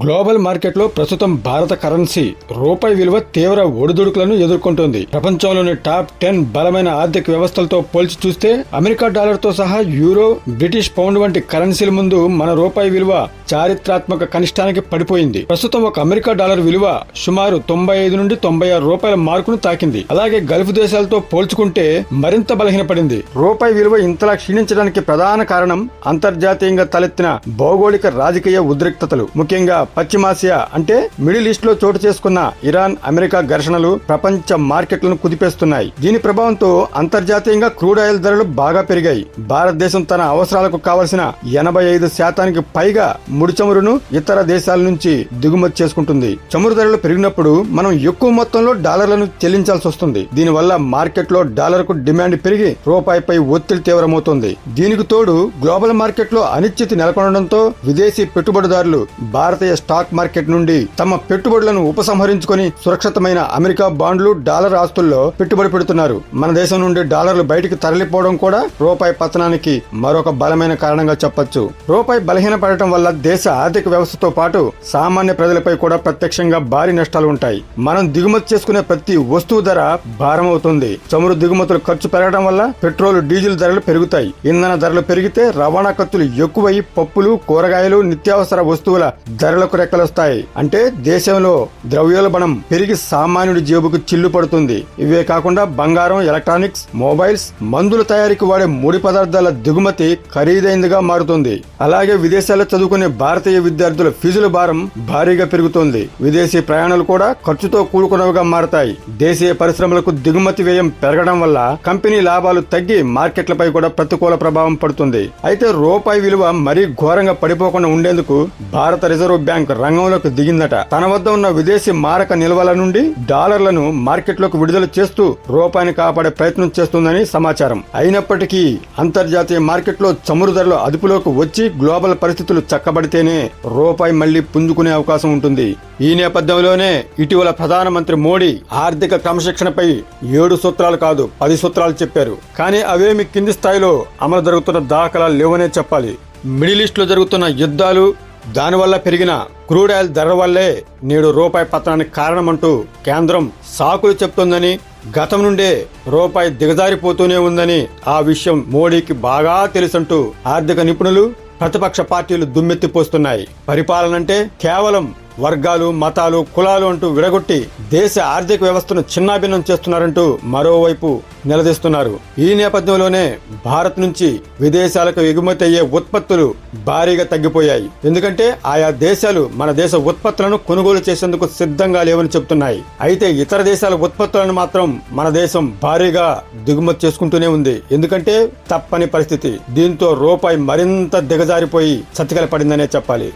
Global మార్కెట్లో ప్రస్తుతం భారత కరెన్సీ రూపాయి విలువ తీవ్ర ఒడిదుడుకులను ఎదుర్కొంటోంది. ప్రపంచంలోని టాప్ 10 బలమైన ఆర్థిక వ్యవస్థలతో పోల్చి చూస్తే అమెరికా డాలర్తో సహా యూరో, బ్రిటిష్ పౌండ్ వంటి కరెన్సీల ముందు మన రూపాయి విలువ చారిత్రాత్మక కనిష్టానికి పడిపోయింది. ప్రస్తుతం ఒక అమెరికా డాలర్ విలువ సుమారు 95 నుండి 96 రూపాయల మార్కును తాకింది. అలాగే గల్ఫ్ దేశాలతో పోల్చుకుంటే మరింత బలహీనపడింది. రూపాయి విలువ ఇంతలా క్షీణించడానికి ప్రధాన కారణం అంతర్జాతీయంగా తలెత్తిన భౌగోళిక రాజకీయ ఉద్రిక్తతలు. ముఖ్యంగా పశ్చిమాసియా అంటే మిడిల్ ఈస్ట్ లో చోటు చేసుకున్న ఇరాన్, అమెరికా ఘర్షణలు ప్రపంచ మార్కెట్లను కుదిపేస్తున్నాయి. దీని ప్రభావంతో అంతర్జాతీయంగా క్రూడ్ ఆయిల్ ధరలు బాగా పెరిగాయి. భారతదేశం తన అవసరాలకు కావలసిన 85% పైగా ముడి చమురును ఇతర దేశాల నుంచి దిగుమతి చేసుకుంటుంది. చమురు ధరలు పెరిగినప్పుడు మనం ఎక్కువ మొత్తంలో డాలర్లను చెల్లించాల్సి వస్తుంది. దీనివల్ల మార్కెట్ లో డాలర్ కు డిమాండ్ పెరిగి రూపాయిపై ఒత్తిడి తీవ్రమవుతుంది. దీనికి తోడు గ్లోబల్ మార్కెట్ లో అనిశ్చితి నెలకొనడంతో విదేశీ పెట్టుబడిదారులు భారతీయ స్టాక్ మార్కెట్ నుండి తమ పెట్టుబడులను ఉపసంహరించుకొని సురక్షితమైన అమెరికా బాండ్లు, డాలర్ ఆస్తుల్లో పెట్టుబడి పెడుతున్నారు. మన దేశం నుండి డాలర్లు బయటికి తరలిపోవడం కూడా రూపాయి పతనానికి మరొక బలమైన కారణంగా చెప్పొచ్చు. రూపాయి బలహీనపడటం వల్ల దేశ ఆర్థిక వ్యవస్థతో పాటు సామాన్య ప్రజలపై కూడా ప్రత్యక్షంగా భారీ నష్టాలు ఉంటాయి. మనం దిగుమతి చేసుకునే ప్రతి వస్తువు ధర భారం అవుతుంది. చమురు దిగుమతులు ఖర్చు పెరగడం వల్ల పెట్రోల్, డీజిల్ ధరలు పెరుగుతాయి. ఇంధన ధరలు పెరిగితే రవాణా ఖర్చులు ఎక్కువై పప్పులు, కూరగాయలు, నిత్యావసర వస్తువుల ధరలకు రెక్కలొస్తాయి. అంటే దేశంలో ద్రవ్యోల్బణం పెరిగి సామాన్యుడి జేబుకు చిల్లు పడుతుంది. ఇవే కాకుండా బంగారం, ఎలక్ట్రానిక్స్, మొబైల్స్, మందుల తయారీకి వాడే ముడి పదార్థాల దిగుమతి ఖరీదైందిగా మారుతుంది. అలాగే విదేశాల్లో చదువుకునే భారతీయ విద్యార్థుల ఫీజుల భారం భారీగా పెరుగుతోంది. విదేశీ ప్రయాణాలు కూడా ఖర్చుతో కూడుకున్నవిగా మారతాయి. దేశీయ పరిశ్రమలకు దిగుమతి వ్యయం పెరగడం వల్ల కంపెనీ లాభాలు తగ్గి మార్కెట్లపై కూడా ప్రతికూల ప్రభావం పడుతుంది. అయితే రూపాయి విలువ మరీ ఘోరంగా పడిపోకుండా ఉండేందుకు భారత రిజర్వ్ బ్యాంక్ రంగంలోకి దిగిందట. తన వద్ద ఉన్న విదేశీ మారక నిల్వల నుండి డాలర్లను మార్కెట్లోకి విడుదల చేస్తూ రూపాయిని కాపాడే ప్రయత్నం చేస్తుందని సమాచారం. అయినప్పటికీ అంతర్జాతీయ మార్కెట్లో చమురు ధరలు అదుపులోకి వచ్చి గ్లోబల్ పరిస్థితులు చక్కబడితేనే రూపాయి మళ్లీ పుంజుకునే అవకాశం ఉంటుంది. ఈ నేపథ్యంలోనే ఇటీవల ప్రధానమంత్రి మోడీ ఆర్థిక క్రమశిక్షణపై 7 సూత్రాలు కాదు 10 సూత్రాలు చెప్పారు. కానీ అవేమి కింది స్థాయిలో అమలు జరుగుతున్న దాఖలాలు లేవనే చెప్పాలి. మిడిల్ ఈస్ట్ లో జరుగుతున్న యుద్ధాలు, దానివల్ల పెరిగిన క్రూడ్ ఆయిల్ ధర వల్లే నేడు రూపాయి పతనానికి కారణమంటూ కేంద్రం సాకులు చెప్తోందని, గతం నుండే రూపాయి దిగజారిపోతూనే ఉందని ఆ విషయం మోడీకి బాగా తెలుసంటూ ఆర్థిక నిపుణులు, ప్రతిపక్ష పార్టీలు దుమ్మెత్తిపోస్తున్నాయి. పరిపాలనంటే కేవలం వర్గాలు, మతాలు, కులాలు అంటూ విడగొట్టి దేశ ఆర్థిక వ్యవస్థను చిన్నాభిన్నం చేస్తున్నారంటూ మరోవైపు నిలదీస్తున్నారు. ఈ నేపథ్యంలోనే భారత్ నుంచి విదేశాలకు ఎగుమతి అయ్యే ఉత్పత్తులు భారీగా తగ్గిపోయాయి. ఎందుకంటే ఆయా దేశాలు మన దేశ ఉత్పత్తులను కొనుగోలు చేసేందుకు సిద్ధంగా లేవని చెబుతున్నాయి. అయితే ఇతర దేశాల ఉత్పత్తులను మాత్రం మన దేశం భారీగా దిగుమతి చేసుకుంటూనే ఉంది. ఎందుకంటే తప్పని పరిస్థితి. దీంతో రూపాయి మరింత దిగజారిపోయి చతికిల పడిందనే చెప్పాలి.